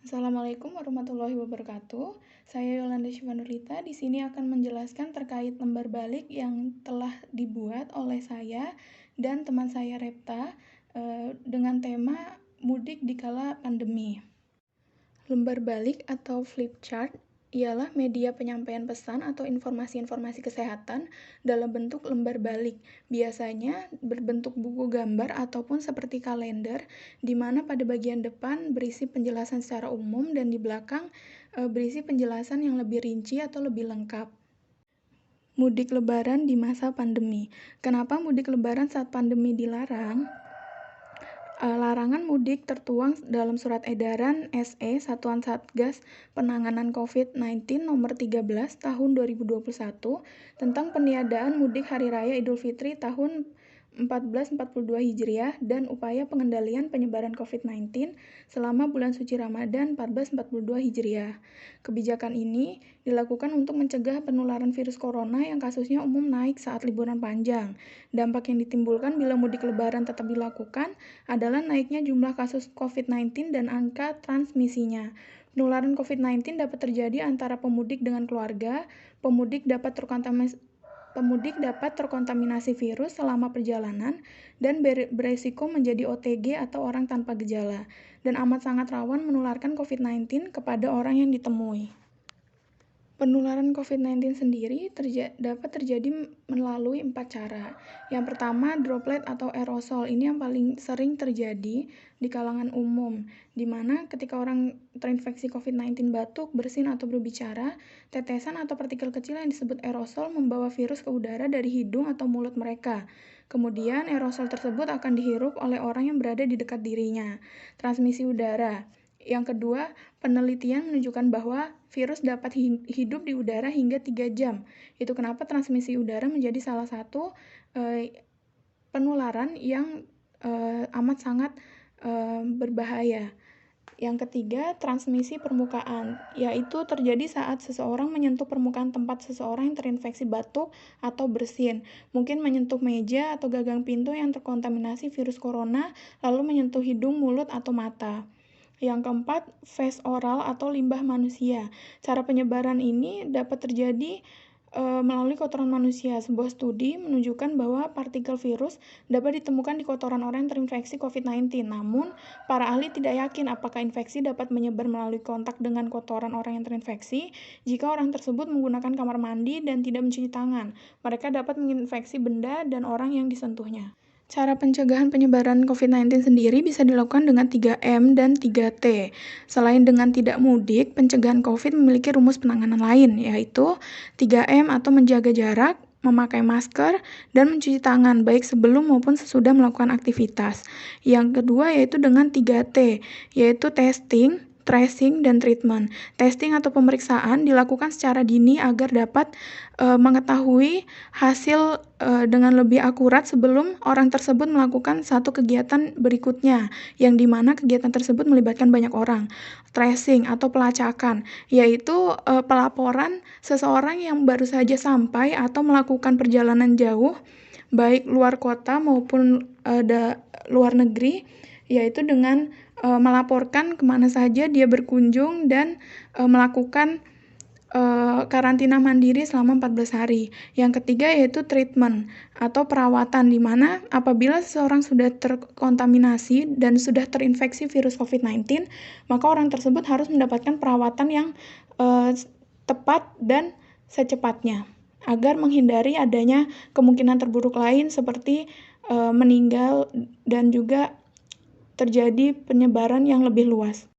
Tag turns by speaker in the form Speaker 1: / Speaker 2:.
Speaker 1: Assalamualaikum warahmatullahi wabarakatuh. Saya Yolanda Syifanurlita di sini akan menjelaskan terkait lembar balik yang telah dibuat oleh saya dan teman saya Repta dengan tema mudik di kala pandemi. Lembar balik atau flip chart ialah media penyampaian pesan atau informasi-informasi kesehatan dalam bentuk lembar balik, biasanya berbentuk buku gambar ataupun seperti kalender, di mana pada bagian depan berisi penjelasan secara umum dan di belakang berisi penjelasan yang lebih rinci atau lebih lengkap. Mudik lebaran di masa pandemi. Kenapa mudik lebaran saat pandemi dilarang? Larangan mudik tertuang dalam Surat Edaran SE Satuan Satgas Penanganan COVID-19 Nomor 13 Tahun 2021 tentang peniadaan mudik Hari Raya Idul Fitri tahun 1442 Hijriah dan upaya pengendalian penyebaran COVID-19 selama bulan suci Ramadan 1442 Hijriah. Kebijakan ini dilakukan untuk mencegah penularan virus corona yang kasusnya umum naik saat liburan panjang. Dampak yang ditimbulkan bila mudik lebaran tetap dilakukan adalah naiknya jumlah kasus COVID-19 dan angka transmisinya. Penularan COVID-19 dapat terjadi antara pemudik dengan keluarga. Pemudik dapat terkontaminasi virus selama perjalanan dan beresiko menjadi OTG atau orang tanpa gejala, dan amat sangat rawan menularkan COVID-19 kepada orang yang ditemui. Penularan COVID-19 sendiri dapat terjadi melalui 4 cara. Yang pertama, droplet atau aerosol. Ini yang paling sering terjadi di kalangan umum, di mana ketika orang terinfeksi COVID-19 batuk, bersin, atau berbicara, tetesan atau partikel kecil yang disebut aerosol membawa virus ke udara dari hidung atau mulut mereka. Kemudian, aerosol tersebut akan dihirup oleh orang yang berada di dekat dirinya. Transmisi udara. Yang kedua, penelitian menunjukkan bahwa virus dapat hidup di udara hingga 3 jam. Itu kenapa transmisi udara menjadi salah satu penularan yang amat sangat berbahaya. Yang ketiga, transmisi permukaan, yaitu terjadi saat seseorang menyentuh permukaan tempat seseorang yang terinfeksi batuk atau bersin. Mungkin menyentuh meja atau gagang pintu yang terkontaminasi virus corona, lalu menyentuh hidung, mulut, atau mata. Yang keempat, fes oral atau limbah manusia. Cara penyebaran ini dapat terjadi melalui kotoran manusia. Sebuah studi menunjukkan bahwa partikel virus dapat ditemukan di kotoran orang yang terinfeksi COVID-19. Namun, para ahli tidak yakin apakah infeksi dapat menyebar melalui kontak dengan kotoran orang yang terinfeksi jika orang tersebut menggunakan kamar mandi dan tidak mencuci tangan. Mereka dapat menginfeksi benda dan orang yang disentuhnya. Cara pencegahan penyebaran COVID-19 sendiri bisa dilakukan dengan 3M dan 3T. Selain dengan tidak mudik, pencegahan COVID memiliki rumus penanganan lain, yaitu 3M atau menjaga jarak, memakai masker, dan mencuci tangan baik sebelum maupun sesudah melakukan aktivitas. Yang kedua yaitu dengan 3T, yaitu testing, tracing, dan treatment. Testing atau pemeriksaan dilakukan secara dini agar dapat mengetahui hasil dengan lebih akurat sebelum orang tersebut melakukan satu kegiatan berikutnya, yang dimana kegiatan tersebut melibatkan banyak orang. Tracing atau pelacakan, yaitu pelaporan seseorang yang baru saja sampai atau melakukan perjalanan jauh, baik luar kota maupun luar negeri, yaitu dengan melaporkan kemana saja dia berkunjung dan melakukan karantina mandiri selama 14 hari. Yang ketiga yaitu treatment atau perawatan, di mana apabila seseorang sudah terkontaminasi dan sudah terinfeksi virus COVID-19, maka orang tersebut harus mendapatkan perawatan yang tepat dan secepatnya, agar menghindari adanya kemungkinan terburuk lain seperti meninggal dan juga terjadi penyebaran yang lebih luas.